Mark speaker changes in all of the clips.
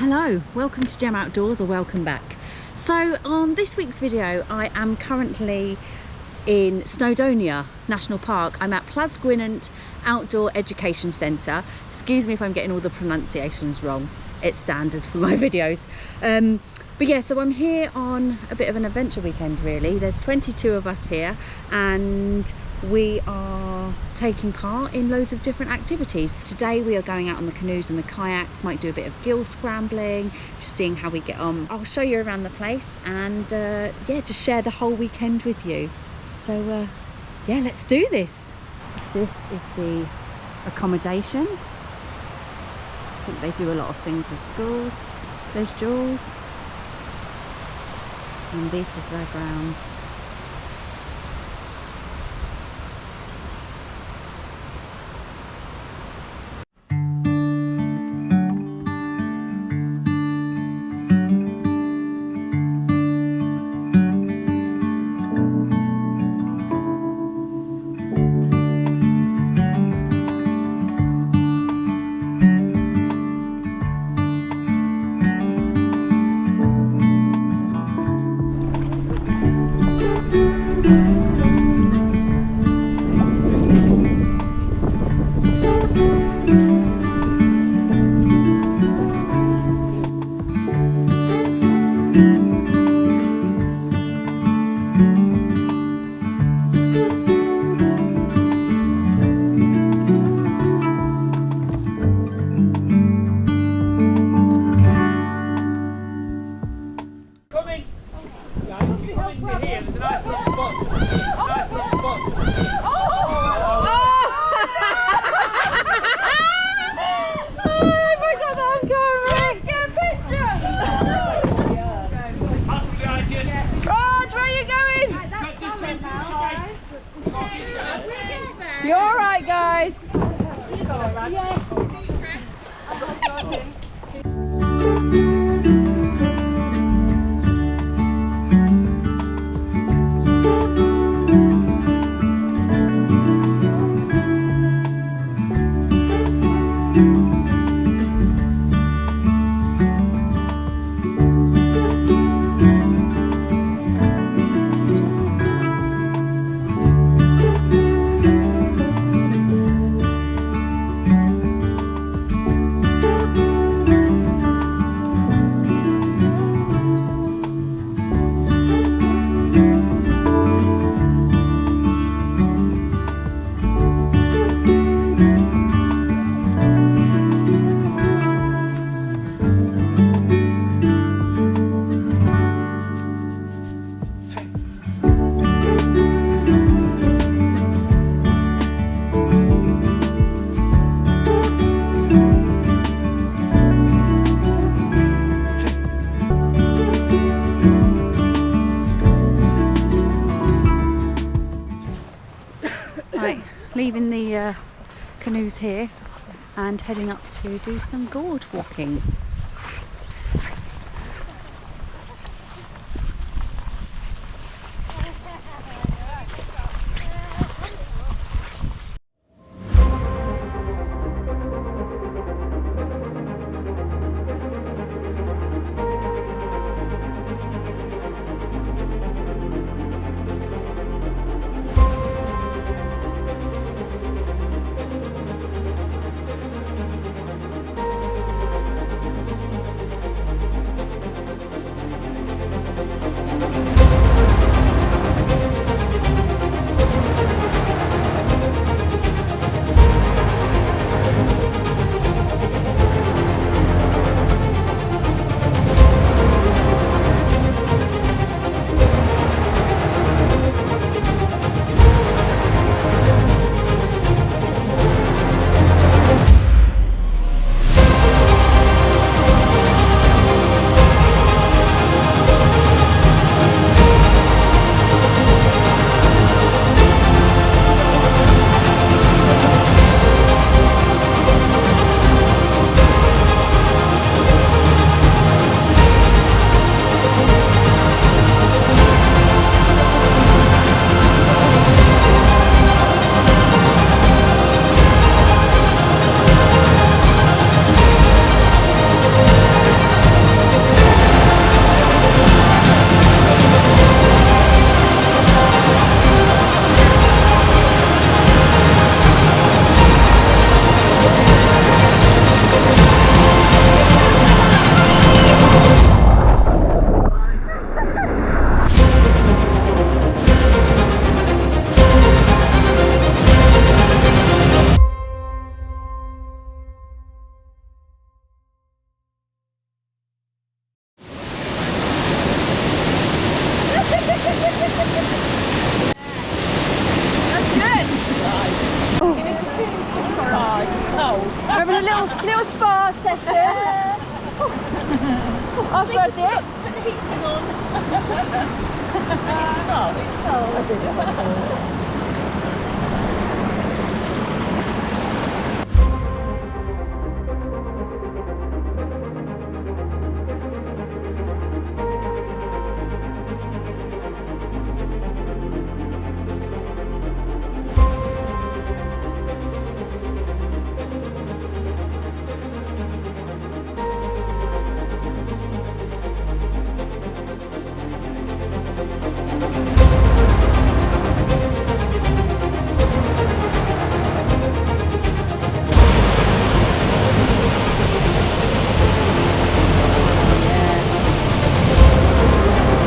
Speaker 1: Hello, welcome to Gem Outdoors, or welcome back. So on this week's video I am currently in Snowdonia National Park. I'm at Plas Gwynant Outdoor Education Centre. Excuse me if I'm getting all the pronunciations wrong, it's standard for my videos. But yeah, so I'm here on a bit of an adventure weekend really. There's 22 of us here and we are taking part in loads of different activities. Today we are going out on the canoes and the kayaks, might do a bit of gill scrambling, just seeing how we get on. I'll show you around the place and yeah, just share the whole weekend with you. So yeah, let's do this. This is the accommodation. I think they do a lot of things with schools. There's Jules. And this is their grounds. You all right, guys? Yeah. Leaving the canoes here and heading up to do some gorge walking. I've read it.
Speaker 2: Put the heating on. It's cold. It's cold.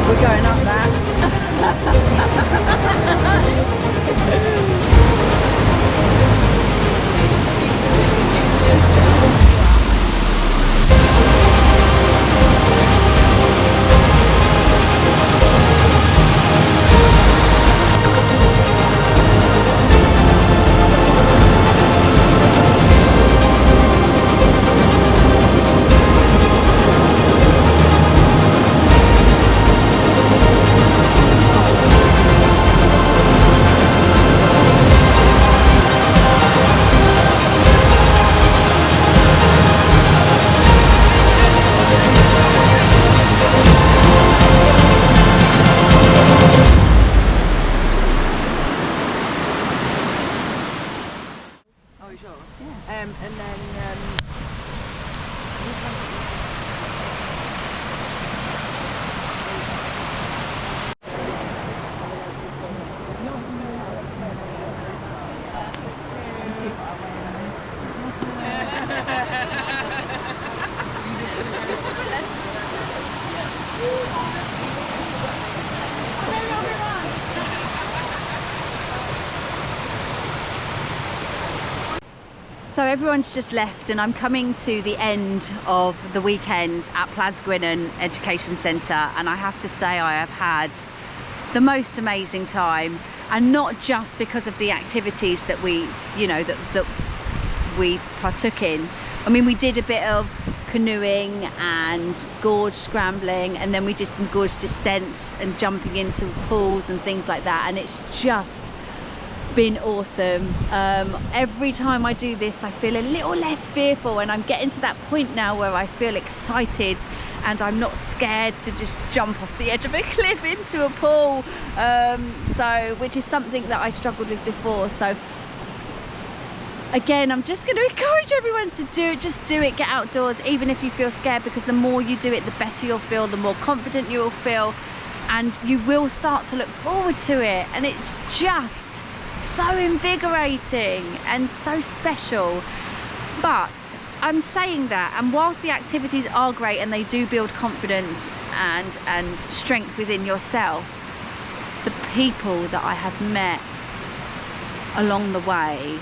Speaker 1: We're going up that. So everyone's just left and I'm coming to the end of the weekend at Plas Gwynant Education Centre, and I have to say I have had the most amazing time, and not just because of the activities that we, you know, that we partook in. I mean, we did a bit of canoeing and gorge scrambling, and then we did some gorge descents and jumping into pools and things like that, and it's just been awesome. Every time I do this I feel a little less fearful, and I'm getting to that point now where I feel excited and I'm not scared to just jump off the edge of a cliff into a pool, which is something that I struggled with before. So again, I'm just going to encourage everyone to do it. Just do it, get outdoors, even if you feel scared, because the more you do it, the better you'll feel, the more confident you will feel, and you will start to look forward to it, and it's just so invigorating and so special. But I'm saying that, and whilst the activities are great and they do build confidence and strength within yourself, the people that I have met along the way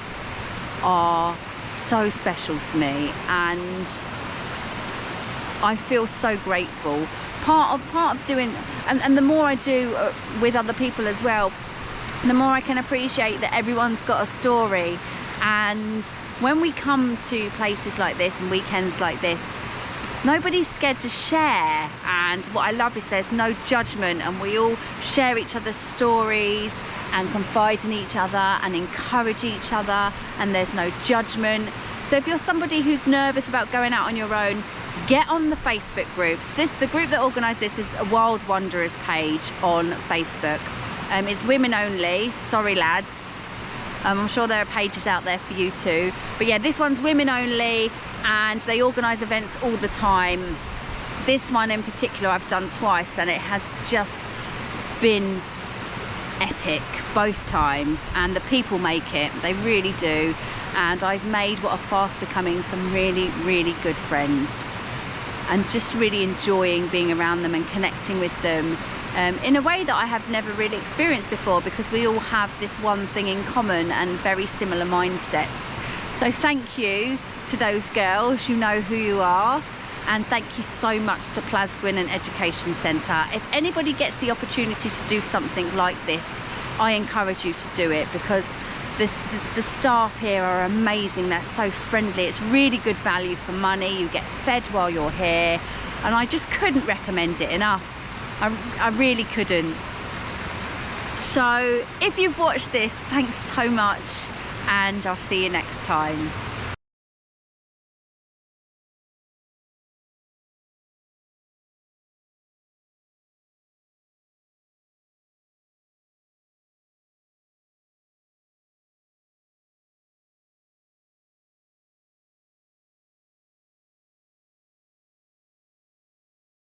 Speaker 1: are so special to me, and I feel so grateful. Part of doing, and the more I do with other people as well, the more I can appreciate that everyone's got a story. And when we come to places like this and weekends like this, nobody's scared to share, and what I love is there's no judgment, and we all share each other's stories and confide in each other and encourage each other, and there's no judgment. So if you're somebody who's nervous about going out on your own, get on the Facebook groups. The group that organised this is a Wild Wanderers page on Facebook. It's women only, sorry lads. I'm sure there are pages out there for you too. But yeah, this one's women only, and they organise events all the time. This one in particular I've done twice, and it has just been epic both times, and the people make it, they really do. And I've made what are fast becoming some really, really good friends, and just really enjoying being around them and connecting with them in a way that I have never really experienced before, because we all have this one thing in common and very similar mindsets. So thank you to those girls, you know who you are, and thank you so much to Plas Gwynant Education Centre. If anybody gets the opportunity to do something like this, I encourage you to do it, because The staff here are amazing, they're so friendly, it's really good value for money, you get fed while you're here, and I just couldn't recommend it enough. I really couldn't. So if you've watched this, thanks so much, and I'll see you next time.